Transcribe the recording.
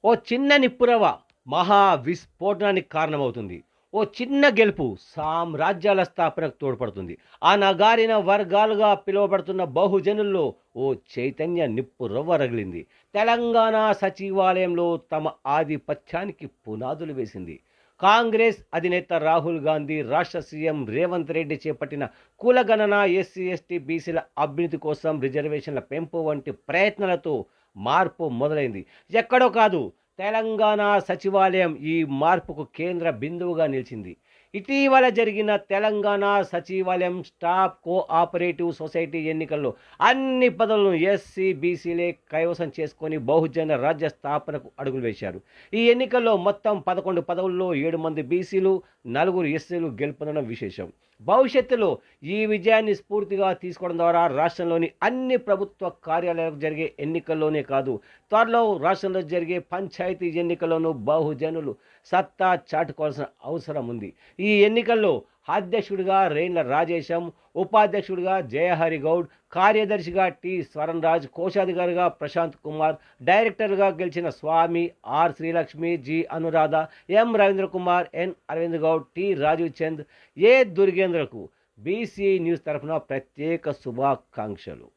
ఓ చిన్న నిప్పురవ మహా విస్ఫోటనానికి కారణమవుతుంది. ఓ చిన్న గెలుపు సామ్రాజ్యాల స్థాపనకు తోడ్పడుతుంది. అణగారిన వర్గాలుగా పిలువబడుతున్న బహుజనుల్లో ఓ చైతన్య నిప్పురవ్వ రగిలింది. తెలంగాణ సచివాలయంలో తమ ఆధిపత్యానికి పునాదులు వేసింది. కాంగ్రెస్ అధినేత రాహుల్ గాంధీ, రాష్ట్ర సీఎం రేవంత్ రెడ్డి చేపట్టిన కులగణన, ఎస్సీ ఎస్టీ బీసీల అభ్యున్నతి కోసం రిజర్వేషన్ల పెంపు వంటి ప్రయత్నాలతో మార్పు మొదలైంది. ఎక్కడో కాదు, తెలంగాణ సచివాలయం ఈ మార్పుకు కేంద్ర బిందువుగా నిలిచింది. ఇటీవల జరిగిన తెలంగాణ సచివాలయం స్టాఫ్ కోఆపరేటివ్ సొసైటీ ఎన్నికల్లో అన్ని పదవులను ఎస్సీ బీసీలే కైవసం చేసుకొని బహుజన రాజ్య స్థాపనకు అడుగులు వేశారు. ఈ ఎన్నికల్లో మొత్తం 11 పదవుల్లో 7 మంది బీసీలు, 4 ఎస్సీలు గెలుపొందడం విశేషం. భవిష్యత్తులో ఈ విజయాన్ని స్ఫూర్తిగా తీసుకోవడం ద్వారా రాష్ట్రంలోని అన్ని ప్రభుత్వ కార్యాలయాలకు జరిగే ఎన్నికల్లోనే కాదు, త్వరలో రాష్ట్రంలో జరిగే పంచాయతీ ఎన్నికల్లోనూ బహుజనులు సత్తా చాటుకోవాల్సిన అవసరం ఉంది. ఈ ఎన్నికల్లో అధ్యక్షుడిగా రేండ్ల రాజేశం, ఉపాధ్యక్షుడిగా జయహరి గౌడ్, కార్యదర్శిగా టి స్వరణరాజ్, కోశాధికారిగా ప్రశాంత్ కుమార్, డైరెక్టర్గా గెలిచిన Swamy, R Srilakshmi, G Anuradha, M Ravindra Kumar, N Arvind Goud, T Rajiv Chand, A దుర్గేంద్రకు బీసీ న్యూస్ తరఫున ప్రత్యేక శుభాకాంక్షలు.